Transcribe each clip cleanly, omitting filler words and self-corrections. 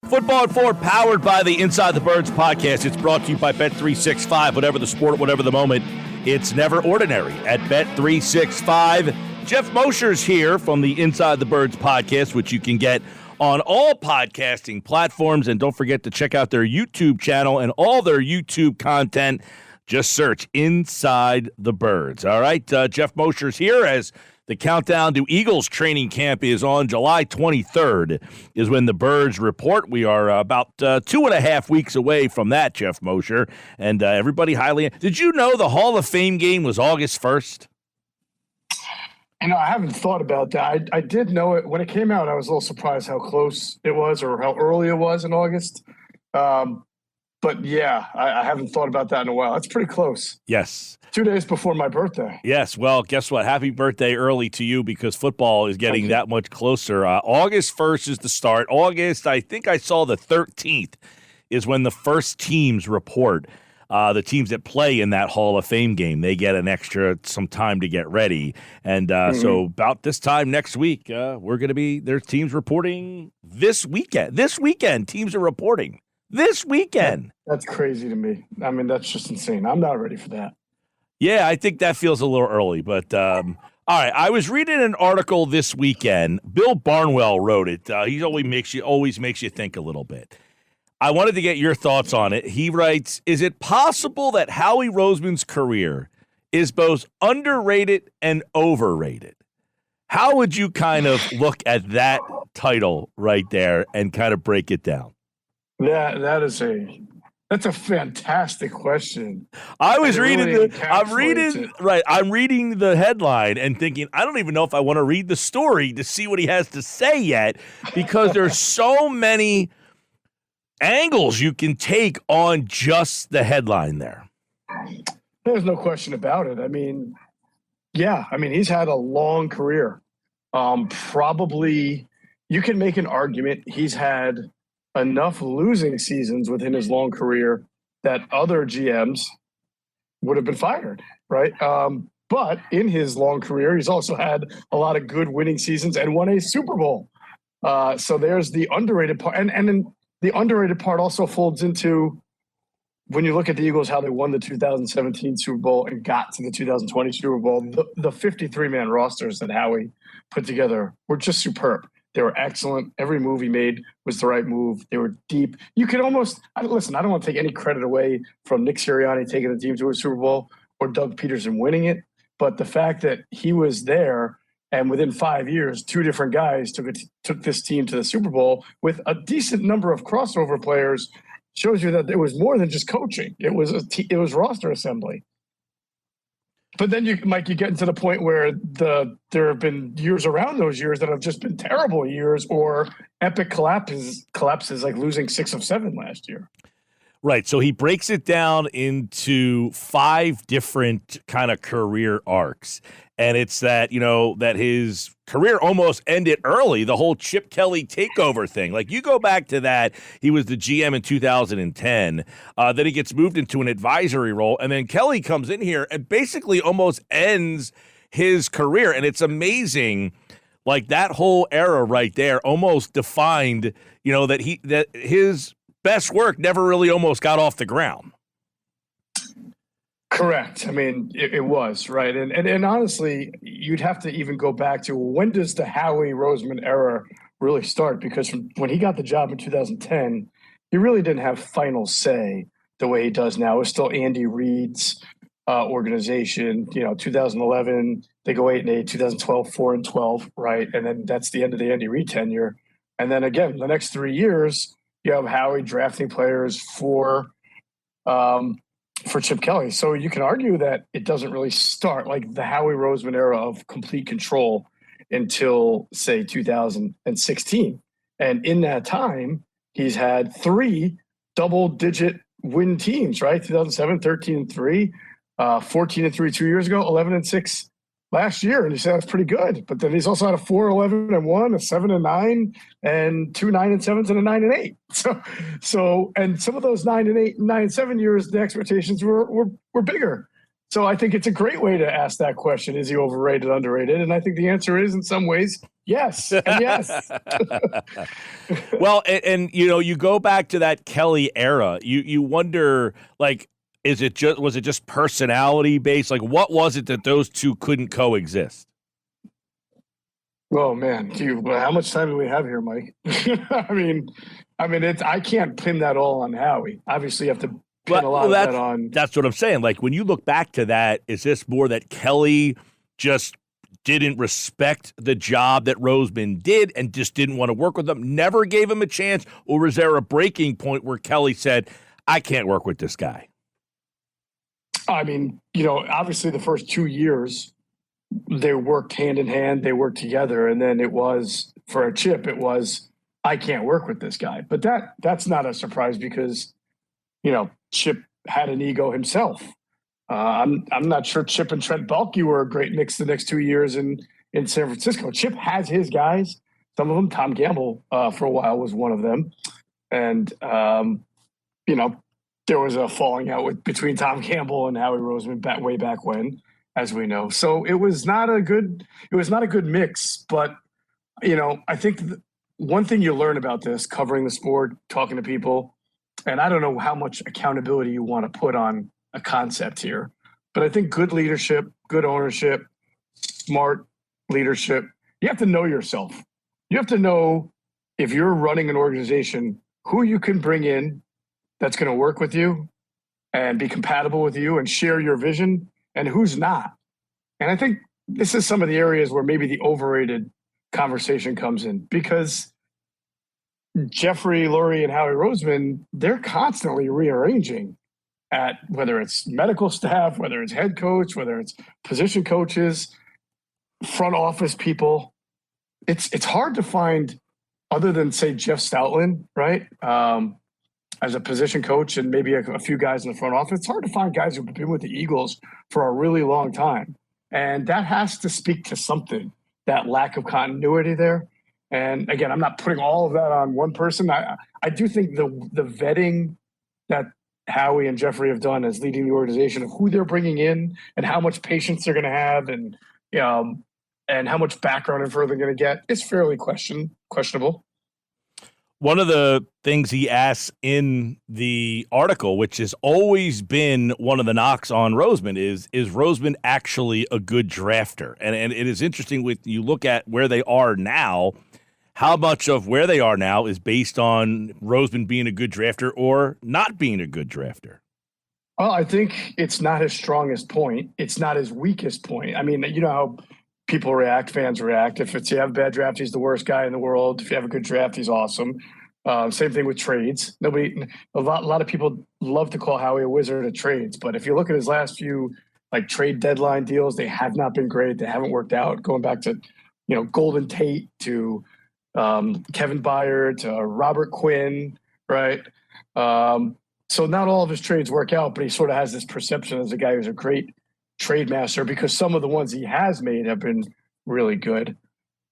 Football at 4, powered by the Inside the Birds podcast. It's brought to you by Bet365. Whatever the sport, whatever the moment, it's never ordinary at Bet365. Geoff Mosher's here from the Inside the Birds podcast, which you can get on all podcasting platforms. And don't forget to check out their YouTube channel and all their YouTube content. Just search Inside the Birds. All right, Geoff Mosher's here as the countdown to Eagles training camp is on. July 23rd is when the Birds report. We are about 2.5 weeks away from that, Geoff Mosher. And everybody highly... Did you know the Hall of Fame game was August 1st? You know, I haven't thought about that. I did know it. When it came out, I was a little surprised how close it was or how early it was in August. But, yeah, I haven't thought about that in a while. That's pretty close. Yes. 2 days before my birthday. Yes. Well, guess what? Happy birthday early to you because football is getting that much closer. August 1st is the start. August, I think I saw the 13th is when the first teams report. The teams that play in that Hall of Fame game, they get some time to get ready. And so about this time next week, there's teams reporting this weekend. This weekend, teams are reporting. This weekend. That's crazy to me. I mean, that's just insane. I'm not ready for that. Yeah, I think that feels a little early, but all right. I was reading an article this weekend. Bill Barnwell wrote it. He always makes you think a little bit. I wanted to get your thoughts on it. He writes, is it possible that Howie Roseman's career is both underrated and overrated? How would you kind of look at that title right there and kind of break it down? That's a fantastic question. I'm reading the headline and thinking, I don't even know if I want to read the story to see what he has to say yet, because there's so many angles you can take on just the headline there. There's no question about it. I mean, he's had a long career. Probably you can make an argument he's had enough losing seasons within his long career that other GMs would have been fired, right? But in his long career, he's also had a lot of good winning seasons and won a Super Bowl. So there's the underrated part. And then the underrated part also folds into when you look at the Eagles, how they won the 2017 Super Bowl and got to the 2020 Super Bowl, the 53-man rosters that Howie put together were just superb. They were excellent. Every move he made was the right move. They were deep. You could almost – listen, I don't want to take any credit away from Nick Sirianni taking the team to a Super Bowl or Doug Peterson winning it, but the fact that he was there and within 5 years, two different guys took this team to the Super Bowl with a decent number of crossover players shows you that it was more than just coaching. It was roster assembly. But then you get into the point where there have been years around those years that have just been terrible years or epic collapses like losing 6 of 7 last year. Right. So he breaks it down into 5 different kind of career arcs. And it's that, that his career almost ended early, the whole Chip Kelly takeover thing. Like, you go back to that, he was the GM in 2010. Then he gets moved into an advisory role. And then Kelly comes in here and basically almost ends his career. And it's amazing, like, that whole era right there almost defined, that his best work never really almost got off the ground. Correct. I mean, it was, right. And honestly, you'd have to even go back to when does the Howie Roseman era really start? Because from when he got the job in 2010, he really didn't have final say the way he does now. It was still Andy Reid's organization. 2011, they go 8-8, 2012, 4-12, right? And then that's the end of the Andy Reid tenure. And then again, the next 3 years, you have Howie drafting players for Chip Kelly. So you can argue that it doesn't really start like the Howie Roseman era of complete control until, say, 2016. And in that time, he's had 3 double-digit win teams, right? 2007, 13-3, 14-3 2 years ago, 11-6 last year. And you say that's pretty good. But then he's also had a 4-11-1, a 7-9, and 2 9-7s and a 9-8. So and some of those 9-8, 9-7 years, the expectations were bigger. So I think it's a great way to ask that question. Is he overrated, underrated? And I think the answer is in some ways, yes. And yes. Well, and you go back to that Kelly era. You wonder, like, was it just personality based? Like, what was it that those two couldn't coexist? Oh man, how much time do we have here, Mike? I mean, I can't pin that all on Howie. Obviously, you have to pin a lot of that on. That's what I'm saying. Like, when you look back to that, is this more that Kelly just didn't respect the job that Roseman did and just didn't want to work with him, never gave him a chance, or was there a breaking point where Kelly said, I can't work with this guy? I mean, obviously the first 2 years, they worked hand in hand, they worked together, and then it was, for Chip, it was, I can't work with this guy. But that's not a surprise because, Chip had an ego himself. I'm not sure Chip and Trent Baalke were a great mix the next 2 years in San Francisco. Chip has his guys. Some of them, Tom Gamble for a while was one of them. And, there was a falling out between Tom Gamble and Howie Roseman way back when, as we know. So it was not a good mix. But, I think one thing you learn about this, covering the sport, talking to people, and I don't know how much accountability you want to put on a concept here, but I think good leadership, good ownership, smart leadership, you have to know yourself. You have to know, if you're running an organization, who you can bring in that's going to work with you and be compatible with you and share your vision, and who's not. And I think this is some of the areas where maybe the overrated conversation comes in, because Jeffrey Lurie and Howie Roseman, they're constantly rearranging at whether it's medical staff, whether it's head coach, whether it's position coaches, front office people. It's hard to find, other than, say, Jeff Stoutland, right? As a position coach and maybe a few guys in the front office, it's hard to find guys who've been with the Eagles for a really long time. And that has to speak to something, that lack of continuity there. And again, I'm not putting all of that on one person. I do think the vetting that Howie and Jeffrey have done as leading the organization, of who they're bringing in and how much patience they're going to have, and how much background info they're going to get, is fairly questionable. One of the things he asks in the article, which has always been one of the knocks on Roseman, is Roseman actually a good drafter? And it is interesting, with you look at where they are now, how much of where they are now is based on Roseman being a good drafter or not being a good drafter? Well, I think it's not his strongest point. It's not his weakest point. I mean, you know how people react, fans react. If you have a bad draft, he's the worst guy in the world. If you have a good draft, he's awesome. Same thing with trades. A lot of people love to call Howie a wizard of trades, but if you look at his last few trade deadline deals, they have not been great. They haven't worked out. Going back to Golden Tate, to Kevin Byard, to Robert Quinn, right? So not all of his trades work out, but he sort of has this perception as a guy who's a great trade master, because some of the ones he has made have been really good.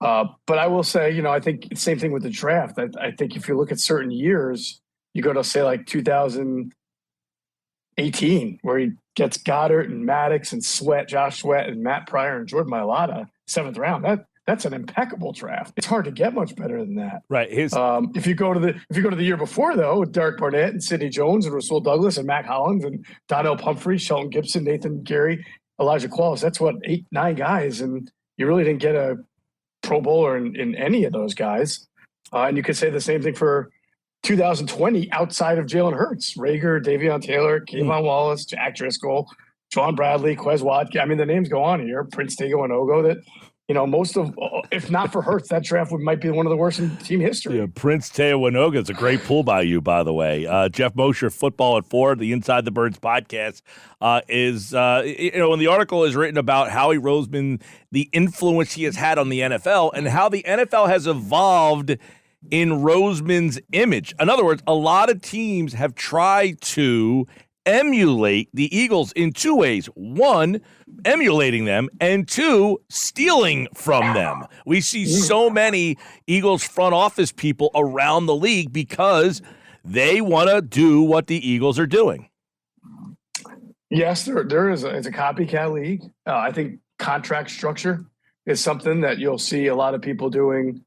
But I will say, I think it's the same thing with the draft. I think if you look at certain years, you go to, say, 2018, where he gets Goddard and Maddox and Josh Sweat and Matt Pryor and Jordan Mailata, 7th round. That's an impeccable draft. It's hard to get much better than that. Right. If you go to the year before, though, with Derek Barnett and Sidney Jones and Rasul Douglas and Mac Hollins and Donnell Pumphrey, Shelton Gibson, Nathan Gary, Elijah Qualls, that's 8-9 guys, and you really didn't get a Pro Bowler in any of those guys. And you could say the same thing for 2020 outside of Jalen Hurts: Rager, Davion Taylor, Kayvon Wallace, Jack Driscoll, John Bradley, Quez Watkins. I mean, the names go on here. Prince Tega and Ogo. That most of, if not for Hurts, that draft might be one of the worst in team history. Yeah, Prince Tega Winoga is a great pull by you, by the way. Geoff Mosher, Football at 4, the Inside the Birds podcast, is when the article is written about Howie Roseman, the influence he has had on the NFL, and how the NFL has evolved in Roseman's image. In other words, a lot of teams have tried to emulate the Eagles in two ways. One, emulating them, and two, stealing from them. We see so many Eagles front office people around the league because they want to do what the Eagles are doing. Yes, there is. It's a copycat league. I think contract structure is something that you'll see a lot of people doing,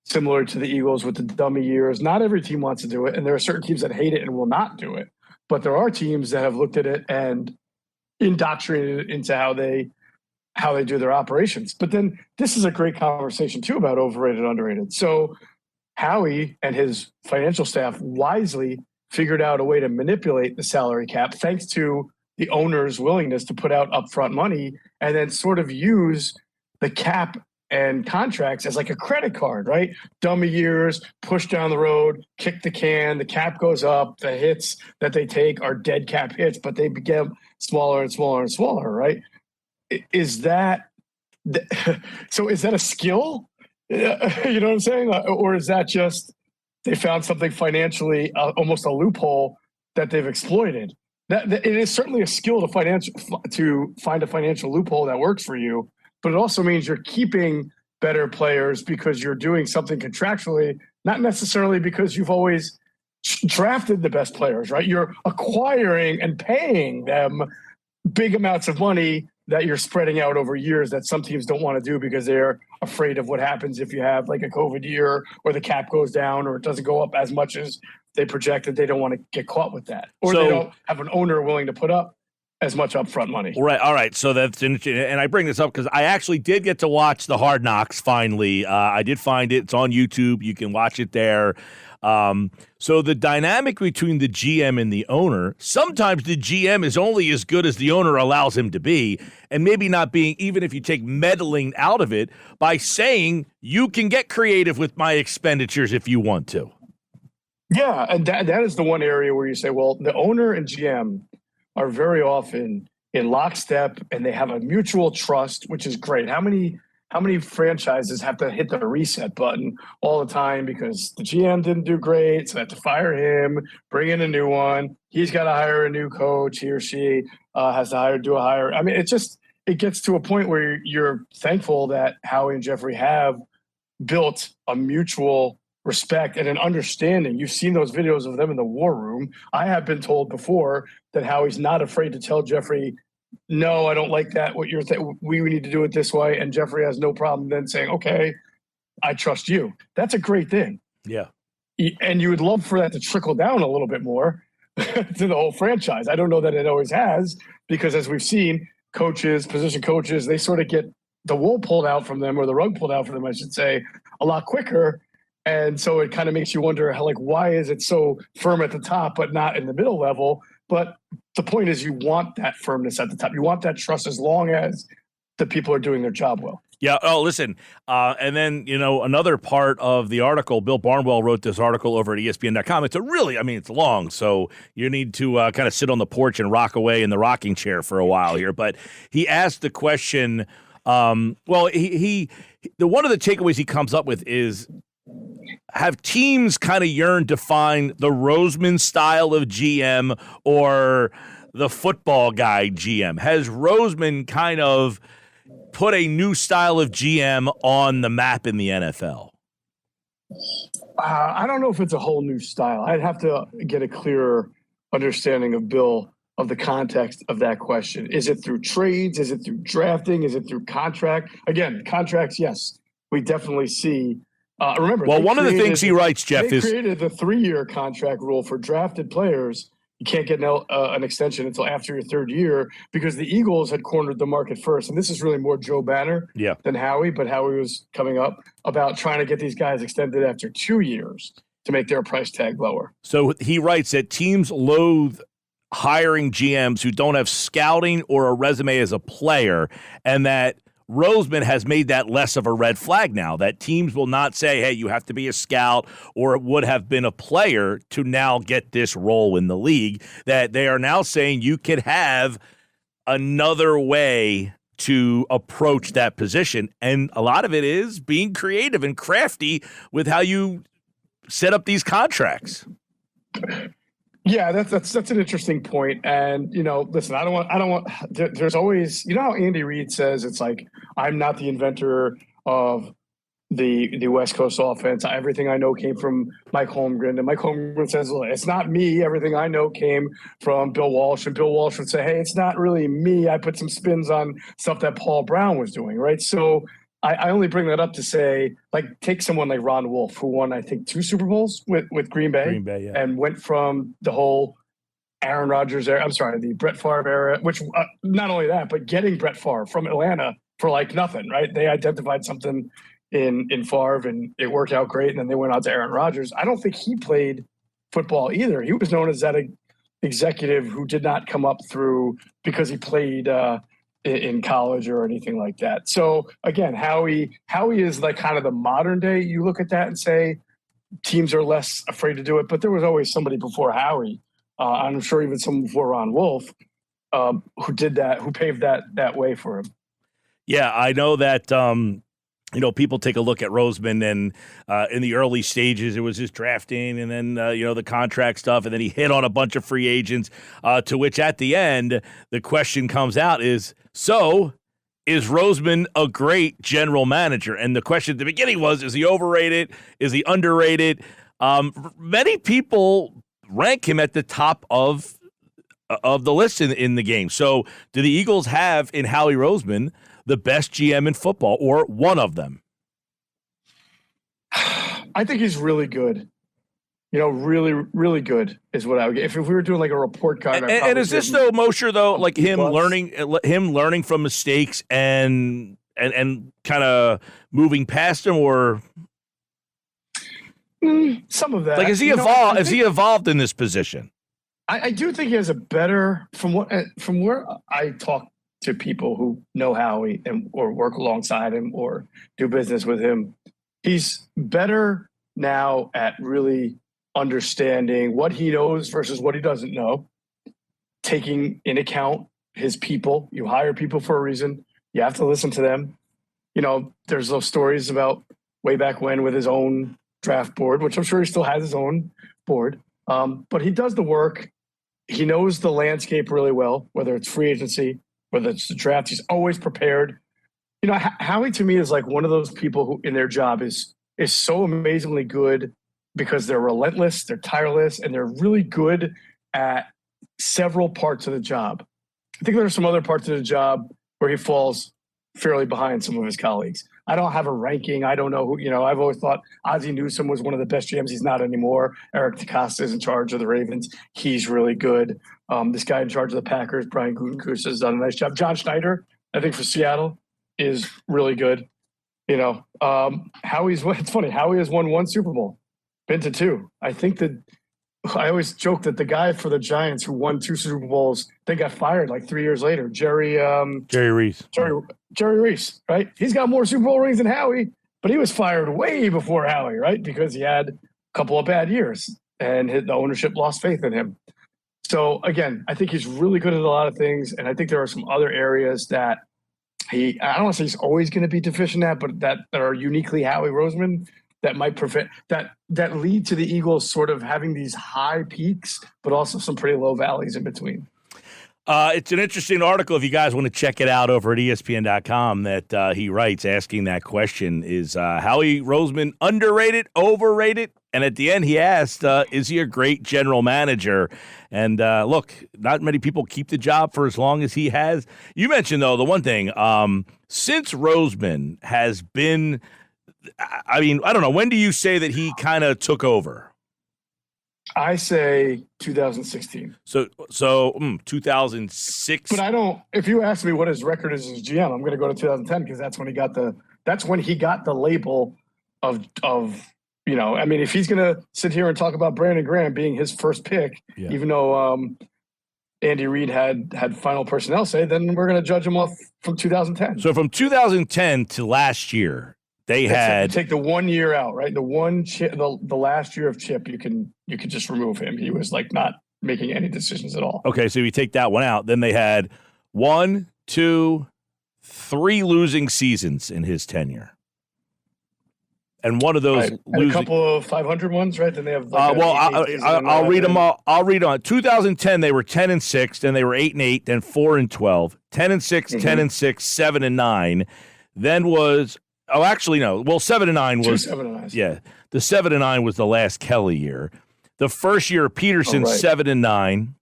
similar to the Eagles with the dummy years. Not every team wants to do it, and there are certain teams that hate it and will not do it. But there are teams that have looked at it and indoctrinated it into how they do their operations. But then this is a great conversation too about overrated, underrated. So Howie and his financial staff wisely figured out a way to manipulate the salary cap thanks to the owner's willingness to put out upfront money and then sort of use the cap and contracts as like a credit card, right? Dummy years, push down the road, kick the can, the cap goes up, the hits that they take are dead cap hits, but they become smaller and smaller and smaller, right? Is that so? Is that a skill? You know what I'm saying? Or is that just they found something financially, almost a loophole that they've exploited? That it is certainly a skill to find a financial loophole that works for you, but it also means you're keeping better players because you're doing something contractually, not necessarily because you've always drafted the best players, right? You're acquiring and paying them big amounts of money that you're spreading out over years that some teams don't want to do because they're afraid of what happens if you have like a COVID year or the cap goes down or it doesn't go up as much as they projected. They don't want to get caught with that. Or they don't have an owner willing to put up as much upfront money. Right. All right. So that's interesting. And I bring this up because I actually did get to watch the Hard Knocks finally. I did find it. It's on YouTube. You can watch it there. So the dynamic between the GM and the owner, sometimes the GM is only as good as the owner allows him to be, and maybe not being, even if you take meddling out of it, by saying you can get creative with my expenditures if you want to. Yeah, and that is the one area where you say, well, the owner and GM are very often in lockstep and they have a mutual trust, which is great. How many franchises have to hit the reset button all the time because the GM didn't do great, so they have to fire him, bring in a new one. He's got to hire a new coach. He or she has to do a hire. I mean, it gets to a point where you're thankful that Howie and Jeffrey have built a mutual respect and an understanding. You've seen those videos of them in the war room. I have been told before that Howie's not afraid to tell Jeffrey, no, I don't like that. What you're saying, we need to do it this way. And Jeffrey has no problem then saying, okay, I trust you. That's a great thing. Yeah. And you would love for that to trickle down a little bit more to the whole franchise. I don't know that it always has, because as we've seen, coaches, position coaches, they sort of get the wool pulled out from them, or the rug pulled out from them, I should say, a lot quicker. And so it kind of makes you wonder how, like, why is it so firm at the top, but not in the middle level? But the point is you want that firmness at the top. You want that trust as long as the people are doing their job well. Yeah. Oh, listen. And then, another part of the article, Bill Barnwell wrote this article over at ESPN.com. It's it's long. So you need to kind of sit on the porch and rock away in the rocking chair for a while here. But he asked the question, one of the takeaways he comes up with is, have teams kind of yearned to find the Roseman style of GM or the football guy GM? Has Roseman kind of put a new style of GM on the map in the NFL? I don't know if it's a whole new style. I'd have to get a clearer understanding of Bill, of the context of that question. Is it through trades? Is it through drafting? Is it through contract? Again, contracts, yes. We definitely see. Remember, one of the things he writes, Jeff, is created the 3-year contract rule for drafted players. You can't get an extension until after your 3rd year, because the Eagles had cornered the market first. And this is really more Joe Banner than Howie, but Howie was coming up about trying to get these guys extended after 2 years to make their price tag lower. So he writes that teams loathe hiring GMs who don't have scouting or a resume as a player, and that Roseman has made that less of a red flag now, that teams will not say, hey, you have to be a scout or it would have been a player to now get this role in the league, that they are now saying you could have another way to approach that position. And a lot of it is being creative and crafty with how you set up these contracts. Yeah, that's an interesting point. And, listen, I don't want, there's always, how Andy Reid says, it's like, I'm not the inventor of the West Coast offense. Everything I know came from Mike Holmgren. And Mike Holmgren says, well, it's not me. Everything I know came from Bill Walsh. And Bill Walsh would say, hey, it's not really me. I put some spins on stuff that Paul Brown was doing, right? So I only bring that up to say, like, take someone like Ron Wolf, who won, I think, 2 Super Bowls with Green Bay, yeah. And went from the whole Aaron Rodgers era, the Brett Favre era, which not only that, but getting Brett Favre from Atlanta for like nothing, right? They identified something in Favre and it worked out great. And then they went out to Aaron Rodgers. I don't think he played football either. He was known as that executive who did not come up through because he played in college or anything like that. So again, Howie is like kind of the modern day. You look at that and say teams are less afraid to do it, but there was always somebody before Howie. I'm sure even someone before Ron Wolf who did that, who paved that way for him. Yeah, I know that, people take a look at Roseman, and in the early stages, it was his drafting and then, the contract stuff, and then he hit on a bunch of free agents, to which at the end, the question comes out is Roseman a great general manager? And the question at the beginning was, is he overrated? Is he underrated? Many people rank him at the top of the list in the game. So do the Eagles have in Howie Roseman the best GM in football, or one of them? I think he's really good. Really, really good is what I would get. If we were doing like a report card. And is this though, Mosher, though, like him learning from mistakes and kind of moving past them, or some of that? Like, is he evolved? Is he evolved in this position? I do think he has a better, from where I talk to people who know Howie or work alongside him or do business with him. He's better now at really understanding what he knows versus what he doesn't know, taking in account his people. You hire people for a reason. You have to listen to them. There's those stories about way back when with his own draft board, which I'm sure he still has his own board. But he does the work. He knows the landscape really well, whether it's free agency, whether it's the draft. He's always prepared. Howie to me is like one of those people who in their job is so amazingly good because they're relentless, they're tireless, and they're really good at several parts of the job. I think there are some other parts of the job where he falls fairly behind some of his colleagues. I don't have a ranking. I don't know who, I've always thought Ozzie Newsome was one of the best GMs. He's not anymore. Eric DeCosta is in charge of the Ravens. He's really good. This guy in charge of the Packers, Brian Gutekunst, has done a nice job. John Schneider, I think for Seattle, is really good. It's funny. Howie has won 1 Super Bowl, been to 2. I think that I always joke that the guy for the Giants who won 2 Super Bowls, they got fired like 3 years later. Jerry Reese. Jerry Reese, right? He's got more Super Bowl rings than Howie, but he was fired way before Howie, right? Because he had a couple of bad years and the ownership lost faith in him. So again, I think he's really good at a lot of things, and I think there are some other areas that I don't want to say he's always going to be deficient at, but that are uniquely Howie Roseman that might prevent that lead to the Eagles sort of having these high peaks, but also some pretty low valleys in between. It's an interesting article if you guys want to check it out over at ESPN.com that he writes asking that question. Is Howie Roseman underrated, overrated? And at the end he asked, is he a great general manager? And look, not many people keep the job for as long as he has. You mentioned, though, the one thing, since Roseman has been, I don't know, when do you say that he kind of took over? I say 2016. So 2006. But if you ask me what his record is as GM, I'm going to go to 2010 because that's when he got the label of if he's going to sit here and talk about Brandon Graham being his first pick, even though Andy Reid had final personnel say, then we're going to judge him off from 2010. So from 2010 to last year, they had take the 1 year out, right? The one Chip, the last year of Chip, you could just remove him. He was like not making any decisions at all. Okay, so if you take that one out, then they had 1, 2, 3 losing seasons in his tenure, and one of those a couple of 500 ones, right? Then they have. I'll read them all. I'll read on. 2010, they were 10-6, then they were 8-8, then 4-12, 10-6, 10-6, 7-9. Then was Oh, actually, no. Well, 7-9 was 7-9. Yeah, the 7-9 was the last Kelly year. The first year, Peterson 7-9,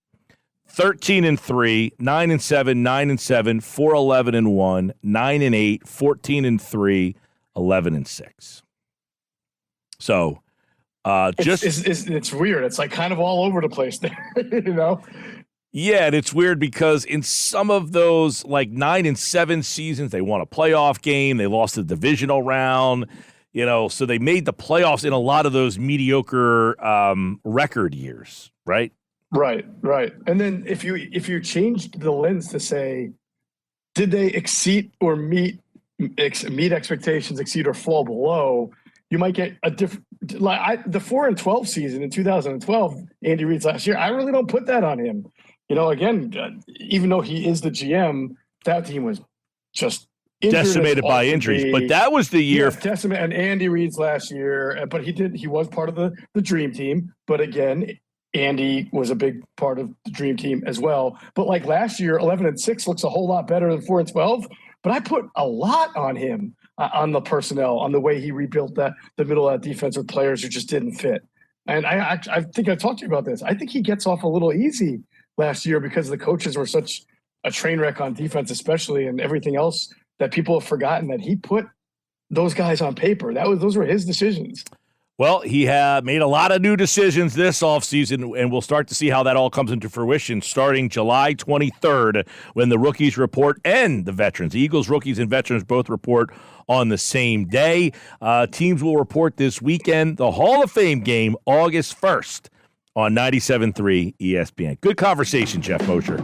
13-3, 9-7, 9-7, 4-11-1, 9-8, 14-3, 11-6. So, it's weird. It's like kind of all over the place there, you know. Yeah, and it's weird because in some of those like 9-7 seasons, they won a playoff game. They lost the divisional round. So they made the playoffs in a lot of those mediocre record years, right? Right. And then if you changed the lens to say, did they exceed or meet expectations, exceed or fall below, you might get a different. The 4-12 season in 2012, Andy Reid's last year, I really don't put that on him. Again, even though he is the GM, that team was just decimated by injuries. But that was the year. Yeah, decimated. And Andy Reid's last year, but he was part of the dream team. But again, Andy was a big part of the dream team as well. But like last year, 11-6 looks a whole lot better than 4-12. But I put a lot on him, on the personnel, on the way he rebuilt the middle of that defense with players who just didn't fit. And I think I talked to you about this. I think he gets off a little easy last year because the coaches were such a train wreck on defense, especially, and everything else, that people have forgotten that he put those guys on paper. Those were his decisions. Well, he made a lot of new decisions this offseason, and we'll start to see how that all comes into fruition starting July 23rd when the rookies report and the veterans. The Eagles, rookies, and veterans both report on the same day. Teams will report this weekend. The Hall of Fame game, August 1st on 97.3 ESPN. Good conversation, Geoff Mosher.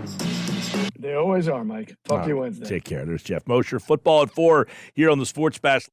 They always are, Mike. Talk to you Wednesday. Take care. There's Geoff Mosher. Football at 4 here on the Sports Bash.